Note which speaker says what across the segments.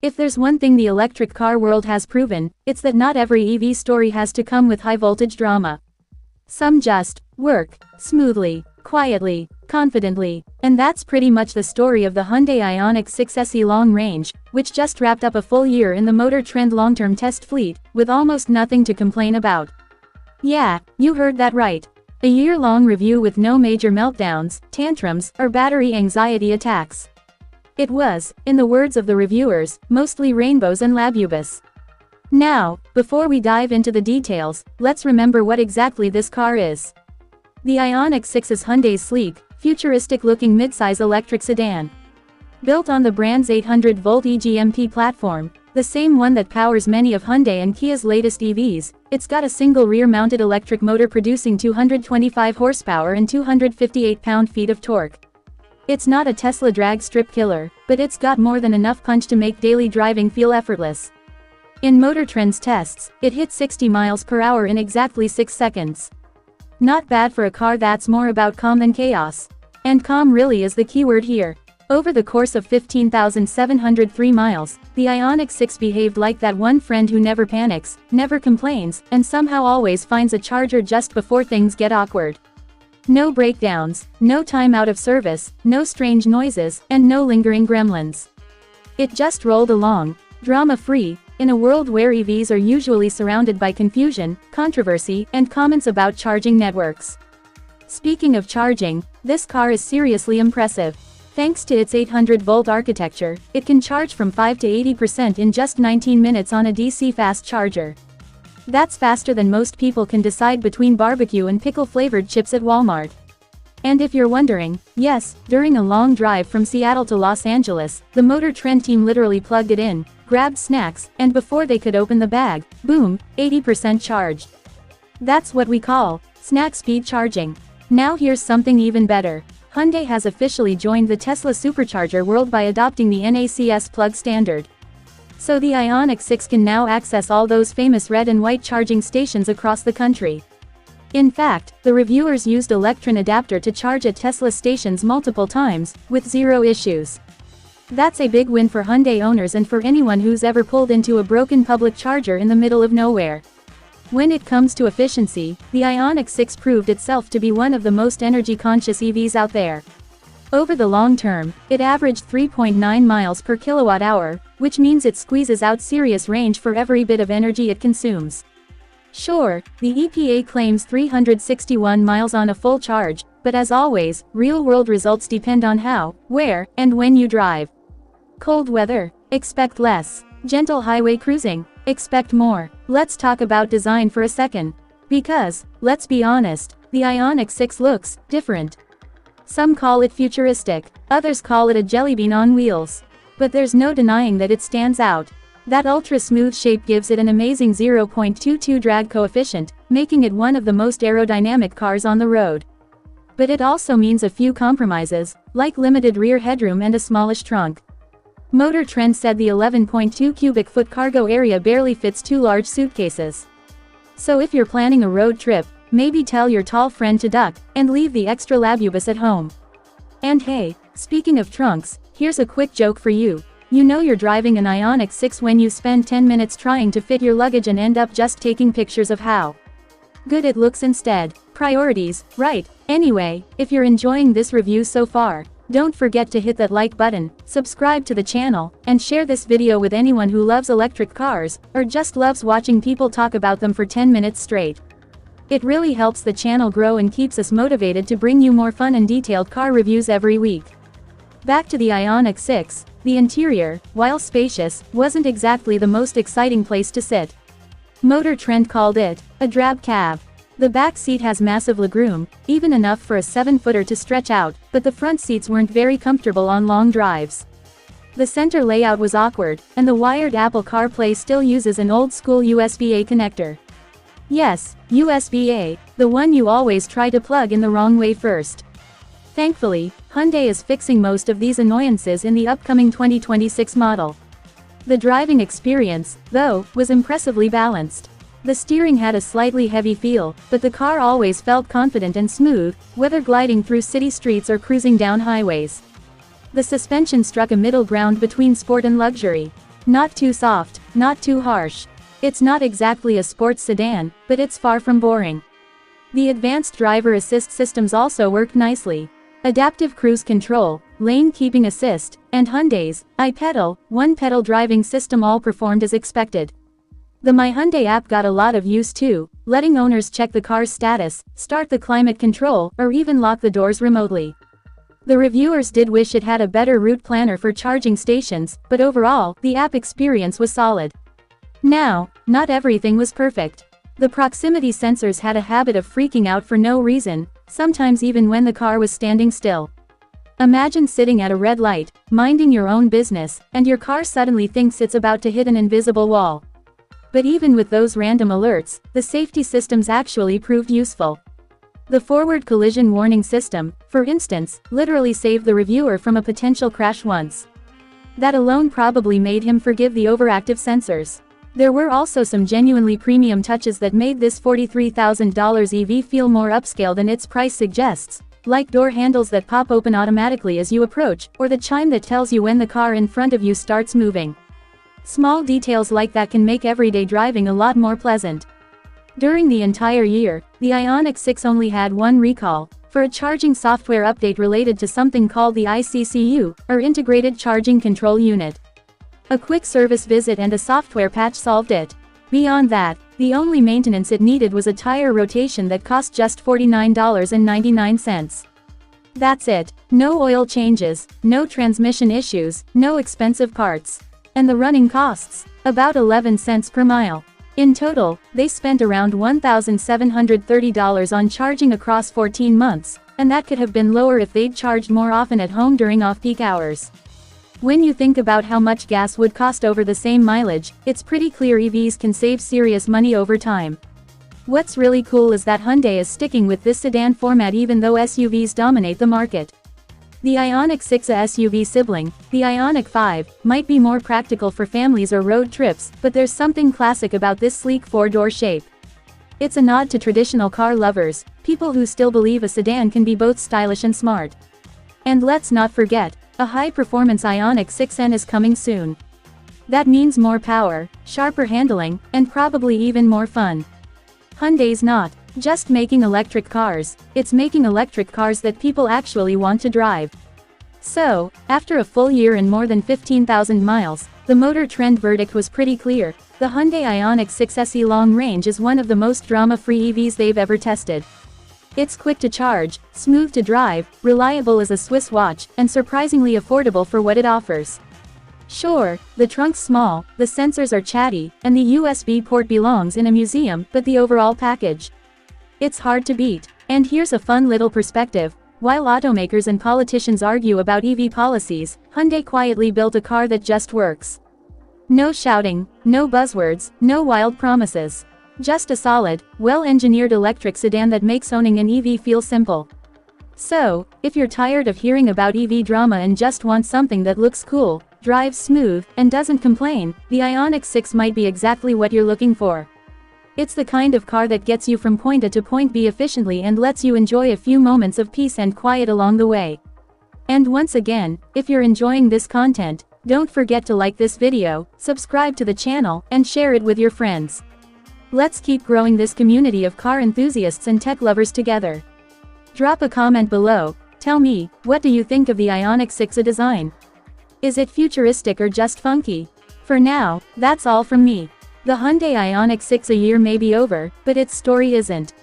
Speaker 1: If there's one thing the electric car world has proven, it's that not every EV story has to come with high-voltage drama. Some just work smoothly, quietly, confidently, and that's pretty much the story of the Hyundai Ioniq 6 SE Long Range, which just wrapped up a full year in the Motor Trend long-term test fleet, with almost nothing to complain about. Yeah, you heard that right. A year-long review with no major meltdowns, tantrums, or battery anxiety attacks. It was, in the words of the reviewers, mostly rainbows and labubus. Now, before we dive into the details, let's remember what exactly this car is. The Ioniq 6 is Hyundai's sleek, futuristic-looking midsize electric sedan. Built on the brand's 800-volt EGMP platform, the same one that powers many of Hyundai and Kia's latest EVs, it's got a single rear-mounted electric motor producing 225 horsepower and 258 pound-feet of torque. It's not a Tesla drag strip killer, but it's got more than enough punch to make daily driving feel effortless. In Motor Trend's tests, it hit 60 miles per hour in exactly 6 seconds. Not bad for a car that's more about calm than chaos. And calm really is the keyword here. Over the course of 15,703 miles, the Ioniq 6 behaved like that one friend who never panics, never complains, and somehow always finds a charger just before things get awkward. No breakdowns, no time out of service, no strange noises, and no lingering gremlins. It just rolled along, drama-free, in a world where EVs are usually surrounded by confusion, controversy, and comments about charging networks. Speaking of charging, this car is seriously impressive. Thanks to its 800-volt architecture, it can charge from 5 to 80% in just 19 minutes on a DC fast charger. That's faster than most people can decide between barbecue and pickle-flavored chips at Walmart. And if you're wondering, yes, during a long drive from Seattle to Los Angeles, the Motor Trend team literally plugged it in, grabbed snacks, and before they could open the bag, boom, 80% charged. That's what we call snack speed charging. Now here's something even better. Hyundai has officially joined the Tesla supercharger world by adopting the NACS plug standard. So the Ioniq 6 can now access all those famous red and white charging stations across the country. In fact, the reviewers used a Electron adapter to charge at Tesla stations multiple times, with zero issues. That's a big win for Hyundai owners and for anyone who's ever pulled into a broken public charger in the middle of nowhere. When it comes to efficiency, the Ioniq 6 proved itself to be one of the most energy-conscious EVs out there. Over the long term, it averaged 3.9 miles per kilowatt-hour, which means it squeezes out serious range for every bit of energy it consumes. Sure, the EPA claims 361 miles on a full charge, but as always, real-world results depend on how, where, and when you drive. Cold weather? Expect less. Gentle highway cruising? Expect more. Let's talk about design for a second. Because, let's be honest, the Ioniq 6 looks different. Some call it futuristic, others call it a jellybean on wheels. But there's no denying that it stands out. That ultra-smooth shape gives it an amazing 0.22 drag coefficient, making it one of the most aerodynamic cars on the road. But it also means a few compromises, like limited rear headroom and a smallish trunk. Motor Trend said the 11.2 cubic foot cargo area barely fits 2 large suitcases. So if you're planning a road trip, maybe tell your tall friend to duck, and leave the extra labubus at home. And hey, speaking of trunks, here's a quick joke for you. You know you're driving an Ioniq 6 when you spend 10 minutes trying to fit your luggage and end up just taking pictures of how good it looks instead. Priorities, right? Anyway, if you're enjoying this review so far, don't forget to hit that like button, subscribe to the channel, and share this video with anyone who loves electric cars, or just loves watching people talk about them for 10 minutes straight. It really helps the channel grow and keeps us motivated to bring you more fun and detailed car reviews every week. Back to the Ioniq 6, the interior, while spacious, wasn't exactly the most exciting place to sit. Motor Trend called it a drab cab. The back seat has massive legroom, even enough for a 7-footer to stretch out, but the front seats weren't very comfortable on long drives. The center layout was awkward, and the wired Apple CarPlay still uses an old-school USB-A connector. Yes, USB-A, the one you always try to plug in the wrong way first. Thankfully, Hyundai is fixing most of these annoyances in the upcoming 2026 model. The driving experience, though, was impressively balanced. The steering had a slightly heavy feel, but the car always felt confident and smooth, whether gliding through city streets or cruising down highways. The suspension struck a middle ground between sport and luxury. Not too soft, not too harsh. It's not exactly a sports sedan, but it's far from boring. The advanced driver assist systems also work nicely. Adaptive cruise control, lane keeping assist, and Hyundai's iPedal, one-pedal driving system all performed as expected. The My Hyundai app got a lot of use too, letting owners check the car's status, start the climate control, or even lock the doors remotely. The reviewers did wish it had a better route planner for charging stations, but overall, the app experience was solid. Now, not everything was perfect. The proximity sensors had a habit of freaking out for no reason, sometimes even when the car was standing still. Imagine sitting at a red light, minding your own business, and your car suddenly thinks it's about to hit an invisible wall. But even with those random alerts, the safety systems actually proved useful. The forward collision warning system, for instance, literally saved the reviewer from a potential crash once. That alone probably made him forgive the overactive sensors. There were also some genuinely premium touches that made this $43,000 EV feel more upscale than its price suggests, like door handles that pop open automatically as you approach, or the chime that tells you when the car in front of you starts moving. Small details like that can make everyday driving a lot more pleasant. During the entire year, the Ioniq 6 only had one recall, for a charging software update related to something called the ICCU, or Integrated Charging Control Unit. A quick service visit and a software patch solved it. Beyond that, the only maintenance it needed was a tire rotation that cost just $49.99. That's it. No oil changes, no transmission issues, no expensive parts. And the running costs? About 11 cents per mile. In total, they spent around $1,730 on charging across 14 months, and that could have been lower if they'd charged more often at home during off-peak hours. When you think about how much gas would cost over the same mileage, it's pretty clear EVs can save serious money over time. What's really cool is that Hyundai is sticking with this sedan format even though SUVs dominate the market. The Ioniq 6, a SUV sibling, the Ioniq 5, might be more practical for families or road trips, but there's something classic about this sleek four-door shape. It's a nod to traditional car lovers, people who still believe a sedan can be both stylish and smart. And let's not forget, a high-performance Ioniq 6N is coming soon. That means more power, sharper handling, and probably even more fun. Hyundai's not just making electric cars, it's making electric cars that people actually want to drive. So, after a full year and more than 15,000 miles, the Motor Trend verdict was pretty clear: the Hyundai Ioniq 6 SE Long Range is one of the most drama-free EVs they've ever tested. It's quick to charge, smooth to drive, reliable as a Swiss watch, and surprisingly affordable for what it offers. Sure, the trunk's small, the sensors are chatty, and the USB port belongs in a museum, but the overall package, it's hard to beat. And here's a fun little perspective: while automakers and politicians argue about EV policies, Hyundai quietly built a car that just works. No shouting, no buzzwords, no wild promises. Just a solid, well-engineered electric sedan that makes owning an EV feel simple. So, if you're tired of hearing about EV drama and just want something that looks cool, drives smooth, and doesn't complain, the Ioniq 6 might be exactly what you're looking for. It's the kind of car that gets you from point A to point B efficiently and lets you enjoy a few moments of peace and quiet along the way. And once again, if you're enjoying this content, don't forget to like this video, subscribe to the channel, and share it with your friends. Let's keep growing this community of car enthusiasts and tech lovers together. Drop a comment below. Tell me, what do you think of the Ioniq 6 design? Is it futuristic or just funky? For now, that's all from me. The Hyundai Ioniq 6 a year may be over, but its story isn't.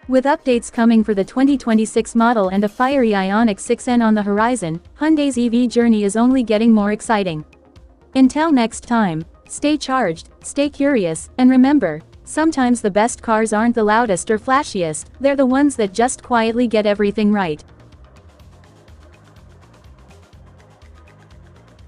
Speaker 1: With updates coming for the 2026 model and a fiery Ioniq 6N on the horizon, Hyundai's EV journey is only getting more exciting. Until next time, stay charged, stay curious, and remember, sometimes the best cars aren't the loudest or flashiest, they're the ones that just quietly get everything right.